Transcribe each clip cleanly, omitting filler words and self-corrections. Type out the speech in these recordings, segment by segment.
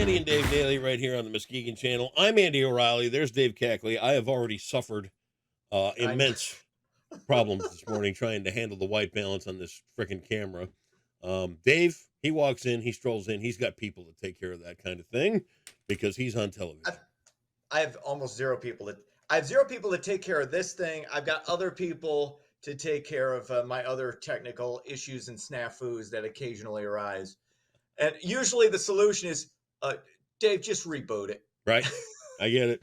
Andy and Dave Daily right here on the Muskegon channel. I'm Andy O'Reilly. There's Dave Cackley. I have already suffered I know. immense problems this morning trying to handle the white balance on this freaking camera. Dave, he walks in, he strolls in, he's got people to take care of that kind of thing because he's on television. I have almost zero people that I have zero people to take care of this thing. I've got other people to take care of my other technical issues and snafus that occasionally arise. And usually the solution is, Dave, just reboot it. Right? I get it.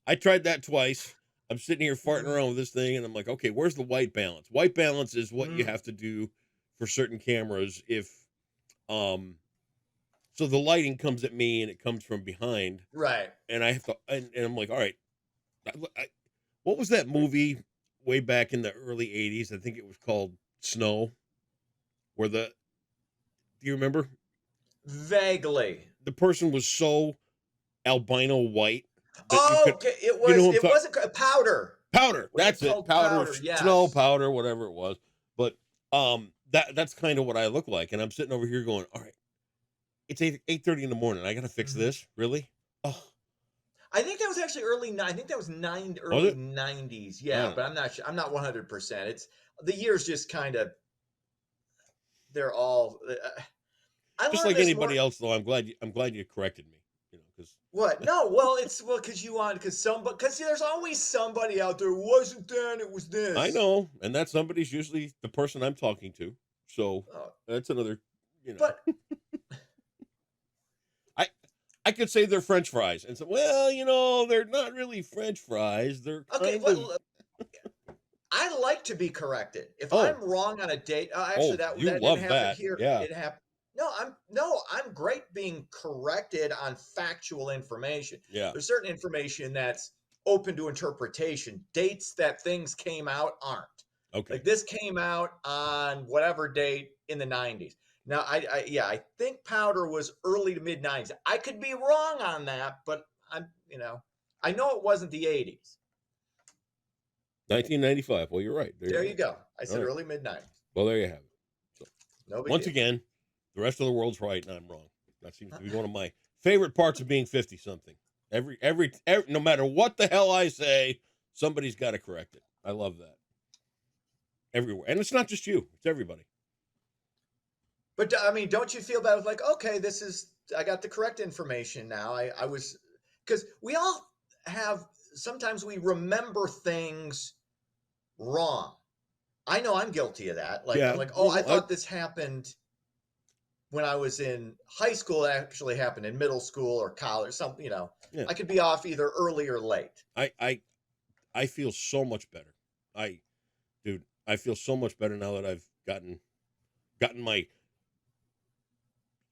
I tried that twice. I'm sitting here farting around with this thing, and I'm like, okay, where's the white balance? White balance is what you have to do for certain cameras if so the lighting comes at me and it comes from behind. Right. And I have to, and I'm like, all right, what was that movie way back in the early 80s? I think it was called Snow, where do you remember? Vaguely. The person was so albino white. Okay. It wasn't Powder. Powder. That's it. Powder, yes. Snow powder, whatever it was. But that's kind of what I look like. And I'm sitting over here going, all right, it's 8:30 in the morning. I got to fix this. Really? Oh, I think that was actually early 90s. Yeah, but I'm not sure. I'm not 100%. It's the years just kind of they're all just like anybody else though. I'm glad you corrected me, cuz What? No, well, cuz cuz there's always somebody out there who wasn't that, it was this. I know, and that somebody's usually the person I'm talking to. So, that's another, But I could say they're French fries and say, well, they're not really French fries. They're kind of. I like to be corrected. If I'm wrong on a date, actually that you that love didn't happen that. here. Yeah. It happened. I'm great being corrected on factual information. Yeah. There's certain information that's open to interpretation. Dates that things came out aren't. Okay. Like this came out on whatever date in the 90s. Now, I think Powder was early to mid 90s. I could be wrong on that, but I know it wasn't the 80s. 1995. Well, you're right. There you go. I said early mid 90s. Well, there you have it. So, once deal. again, the rest of the world's right and I'm wrong. That seems to be one of my favorite parts of being 50 something. Every no matter what the hell I say, somebody's got to correct it. I love that. Everywhere. And it's not just you, it's everybody. But I mean, don't you feel bad? Like, okay, I got the correct information now. I was, because we all have, sometimes we remember things wrong. I know I'm guilty of that. Like, I'm like, I thought this happened when I was in high school. It actually happened in middle school or college, something, I could be off either early or late. I feel so much better. I feel so much better now that I've gotten my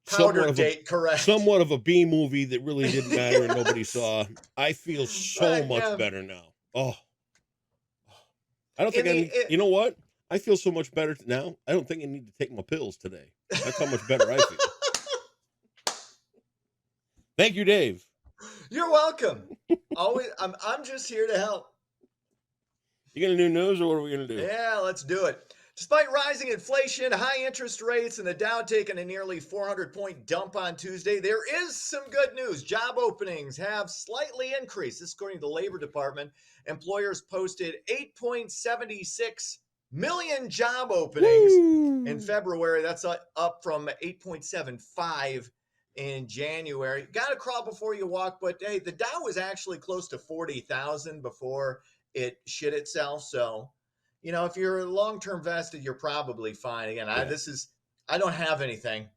Powder date correct. Somewhat of a B movie that really didn't matter and nobody saw. I feel so much better now. Oh, I don't think you know what? I feel so much better now. I don't think I need to take my pills today. That's how much better I feel. Thank you, Dave. You're welcome. Always, I'm just here to help. You gonna do news or what are we gonna do? Yeah, let's do it. Despite rising inflation, high interest rates, and the Dow taking a nearly 400-point dump on Tuesday, there is some good news. Job openings have slightly increased. This, according to the Labor Department, employers posted 8.76 million job openings in February. That's up from 8.75 in January. Got to crawl before you walk, but hey, the Dow was actually close to 40,000 before it shit itself. So, if you're long-term vested, you're probably fine. Again, I don't have anything.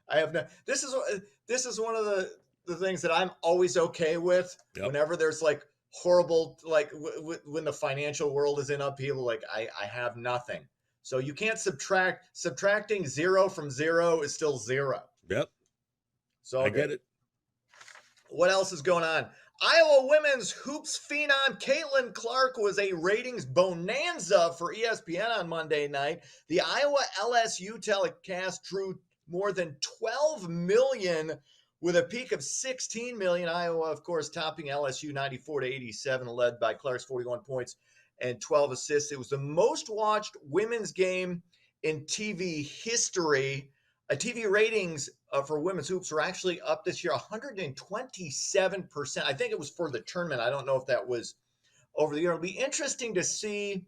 I have no. This is one of the things that I'm always okay with. Yep. Whenever there's like horrible, like when the financial world is in upheaval, like I have nothing. So you can't subtracting 0 from 0 is still 0. Yep. So I get it. What else is going on? Iowa women's hoops phenom Caitlin Clark was a ratings bonanza for ESPN on Monday night. The Iowa LSU telecast drew more than 12 million with a peak of 16 million. Iowa, of course, topping LSU 94-87, led by Clark's 41 points and 12 assists. It was the most watched women's game in TV history. TV ratings for women's hoops are actually up this year 127%. I think it was for the tournament. I don't know if that was over the year. It'll be interesting to see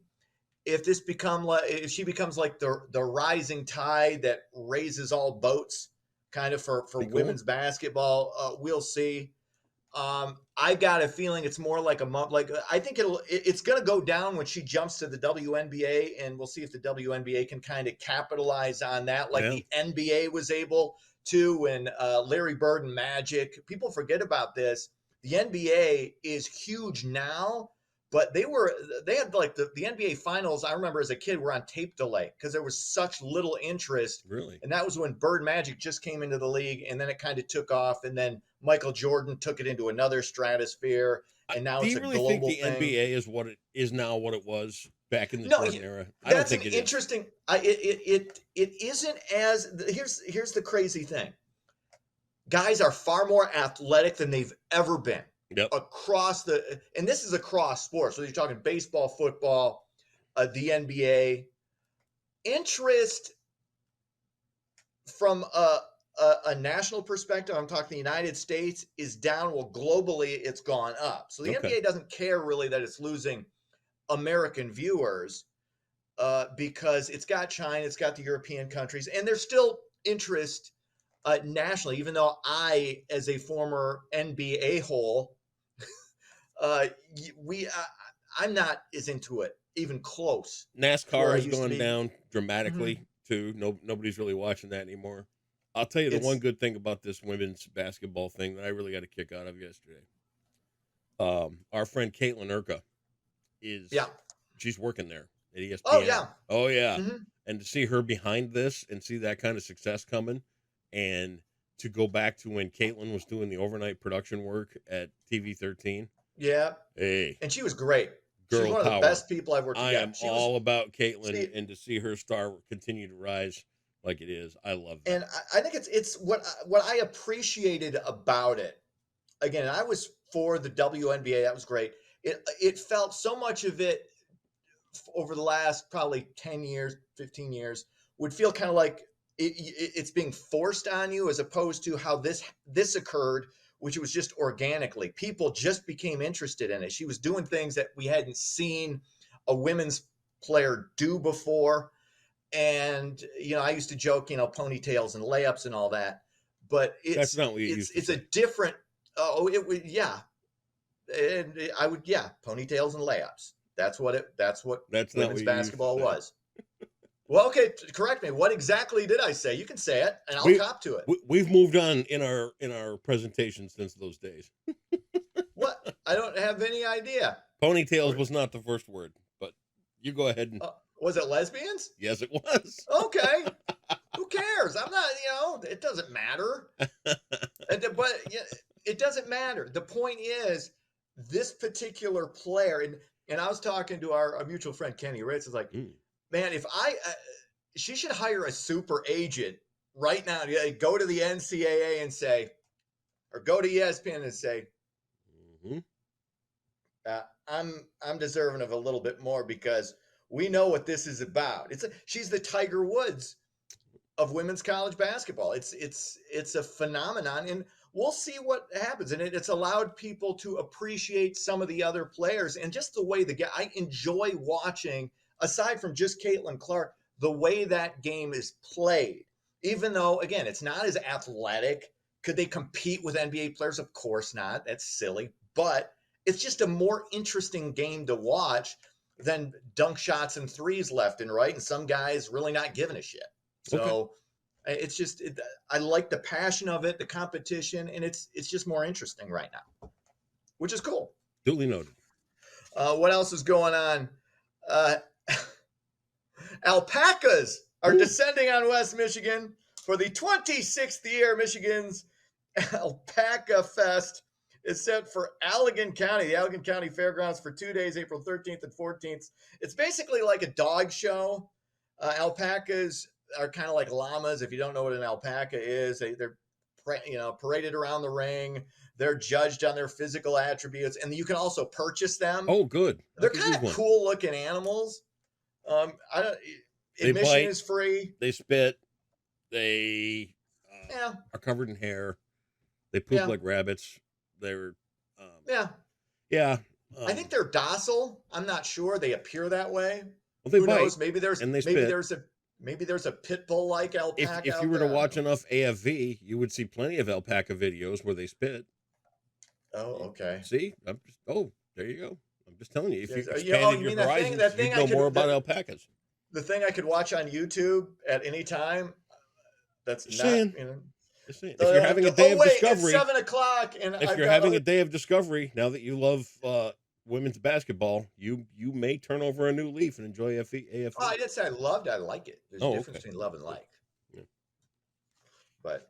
if if she becomes like the rising tide that raises all boats, kind of for women's basketball. We'll see. I got a feeling it's more like a month. Like I think it's going to go down when she jumps to the WNBA, and we'll see if the WNBA can kind of capitalize on that, like the NBA was able to when Larry Bird and Magic. People forget about this. The NBA is huge now, but they had like the NBA finals. I remember as a kid were on tape delay because there was such little interest. Really? And that was when Bird Magic just came into the league, and then it kind of took off, and then Michael Jordan took it into another stratosphere, and now it's a global thing. Do you really think the NBA is what it is now, what it was back in the Jordan era? I don't think it is. Interesting. It isn't as here's the crazy thing. Guys are far more athletic than they've ever been. Yep. And this is across sports. So you're talking baseball, football, the NBA. Interest from a national perspective, I'm talking the United States, is down. Well, globally, it's gone up. So the NBA doesn't care really that it's losing American viewers because it's got China, it's got the European countries, and there's still interest nationally, even though I, as a former NBA hole, I'm not as into it, even close. NASCAR has gone down dramatically too. Nobody's really watching that anymore. I'll tell you the one good thing about this women's basketball thing that I really got a kick out of yesterday. Our friend Caitlin Urka she's working there at ESPN. Oh yeah. Mm-hmm. And to see her behind this and see that kind of success coming, and to go back to when Caitlin was doing the overnight production work at TV 13. Yeah. Hey. And she was great. Girl She's one power. of the best people I've worked with. I am all about Caitlin, and to see her star continue to rise like it is, I love that. And I think it's what I appreciated about it. Again, I was for the WNBA. That was great. It felt so much of it over the last probably 10 years, 15 years would feel kind of like it's being forced on you, as opposed to how this occurred, which was just organically. People just became interested in it. She was doing things that we hadn't seen a women's player do before. And, I used to joke, ponytails and layups and all that, but that's not what you used to it's say. A different, and I would, ponytails and layups. That's women's basketball was. Well, okay, correct me. What exactly did I say? You can say it, and I'll cop to it. We've moved on in our presentation since those days. What? I don't have any idea. Ponytails was not the first word, but you go ahead and. Was it lesbians? Yes, it was. Okay. Who cares? I'm not. It doesn't matter. But it doesn't matter. The point is, this particular player, and I was talking to our mutual friend Kenny Ritz. Is like. Man, if she should hire a super agent right now. Go to the NCAA and say, or go to ESPN and say, I'm deserving of a little bit more because we know what this is about. She's the Tiger Woods of women's college basketball. It's a phenomenon, and we'll see what happens. And it's allowed people to appreciate some of the other players and just the way I enjoy watching. Aside from just Caitlin Clark, the way that game is played, even though, again, it's not as athletic. Could they compete with NBA players? Of course not. That's silly. But it's just a more interesting game to watch than dunk shots and threes left and right, and some guys really not giving a shit. So it's just, I like the passion of it, the competition, and it's just more interesting right now, which is cool. Duly noted. What else is going on? Alpacas are descending on West Michigan for the 26th year. Michigan's Alpaca Fest is set for Allegan County, the Allegan County Fairgrounds, for 2 days, April 13th and 14th. It's basically like a dog show. Alpacas are kind of like llamas. If you don't know what an alpaca is, they're paraded around the ring. They're judged on their physical attributes, and you can also purchase them. Oh, good. They're kind of cool-looking animals. Admission is free. They spit. They Yeah. are covered in hair. They poop like rabbits. They're yeah. yeah. I think they're docile. I'm not sure. They appear that way. Well, they Who bite knows? Maybe and they spit. there's a pit bull like alpaca. If you were to watch enough AFV, you would see plenty of alpaca videos where they spit. Oh, okay. See, there you go. I'm just telling you, if you Yes, expanded you your mean that horizons, thing you'd know more about alpacas. The thing I could watch on YouTube at any time. That's Just not. saying. You know, Just saying. If you're having a day of discovery, it's 7:00, and if you're having a day of discovery, now that you love women's basketball, you may turn over a new leaf and enjoy AFV. Oh, I didn't say I loved. I like it. There's a difference between love and like. Yeah. But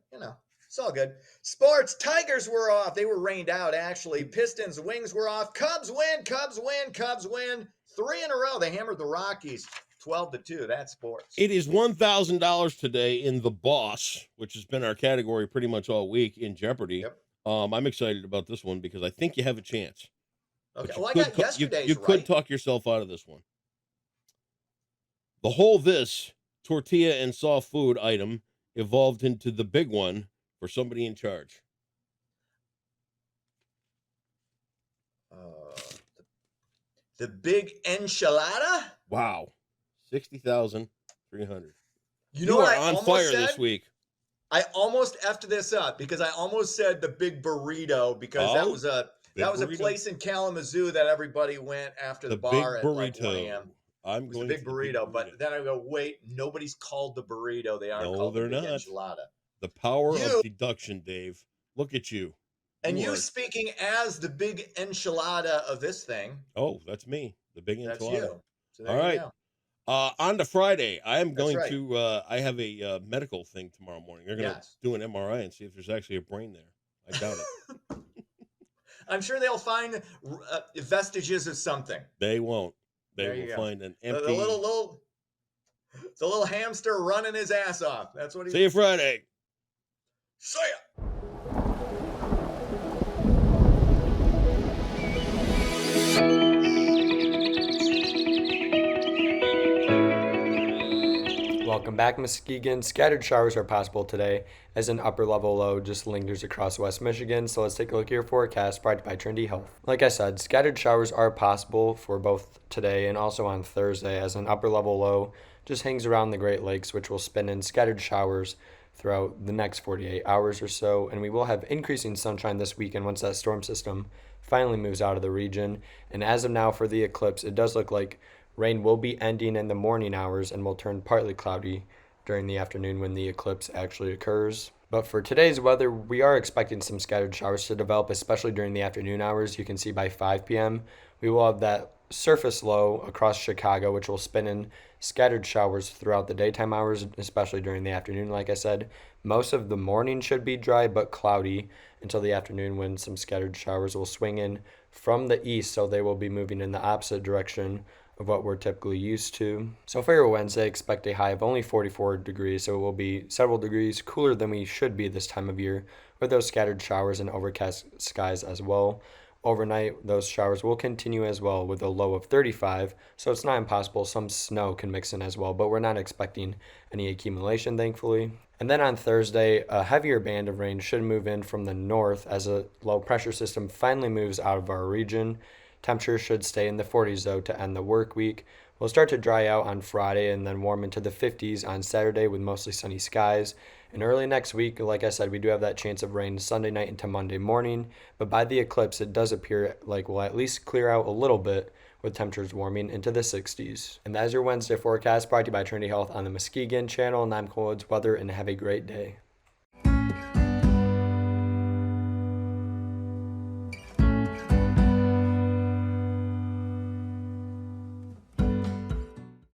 it's all good. Sports. Tigers were off. They were rained out. Actually, Pistons. Wings were off. Cubs win. Cubs win. Cubs win. 3 in a row. They hammered the Rockies 12-2. That's sports. It is $1,000 today in The Boss, which has been our category pretty much all week in Jeopardy. Yep. I'm excited about this one because I think you have a chance. Okay. Well, I got yesterday's You could talk yourself out of this one. The whole tortilla and soft food item evolved into the big one for somebody in charge. The big enchilada? Wow. 60,300. You are on fire this week. I almost effed this up because I almost said the big burrito because that was a place in Kalamazoo that everybody went after the bar at like 1 a.m. I'm going the big burrito, but then I go, wait, nobody's called the burrito. They aren't called the big enchilada. The power of deduction, Dave. Look at you. And you speaking as the big enchilada of this thing. Oh, that's me. The big enchilada. That's you. So all right. On to Friday. I am going to, I have a medical thing tomorrow morning. They're going to do an MRI and see if there's actually a brain there. I doubt it. I'm sure they'll find vestiges of something. They won't. They will find an empty. The little hamster running his ass off. That's what he. See you Friday. See ya. Welcome back, Muskegon. Scattered showers are possible today as an upper level low just lingers across West Michigan. So let's take a look at your forecast provided by Trinity Health. Like I said, scattered showers are possible for both today and also on Thursday as an upper level low just hangs around the Great Lakes, which will spin in scattered showers throughout the next 48 hours or so. And we will have increasing sunshine this weekend once that storm system finally moves out of the region. And as of now for the eclipse, it does look like rain will be ending in the morning hours and will turn partly cloudy during the afternoon when the eclipse actually occurs. But for today's weather, we are expecting some scattered showers to develop, especially during the afternoon hours. You can see by 5 p.m. we will have that surface low across Chicago, which will spin in scattered showers throughout the daytime hours, especially during the afternoon. Like I said, most of the morning should be dry but cloudy until the afternoon when some scattered showers will swing in from the east, so they will be moving in the opposite direction of what we're typically used to. So for your Wednesday, expect a high of only 44 degrees, so it will be several degrees cooler than we should be this time of year with those scattered showers and overcast skies as well. Overnight, those showers will continue as well with a low of 35, so it's not impossible. Some snow can mix in as well, but we're not expecting any accumulation, thankfully. And then on Thursday, a heavier band of rain should move in from the north as a low pressure system finally moves out of our region. Temperatures should stay in the 40s though to end the work week. We'll start to dry out on Friday and then warm into the 50s on Saturday with mostly sunny skies. And early next week, like I said, we do have that chance of rain Sunday night into Monday morning. But by the eclipse, it does appear like we'll at least clear out a little bit with temperatures warming into the 60s. And that is your Wednesday forecast brought to you by Trinity Health on the Muskegon channel. And I'm Cole Woods Weather, and have a great day.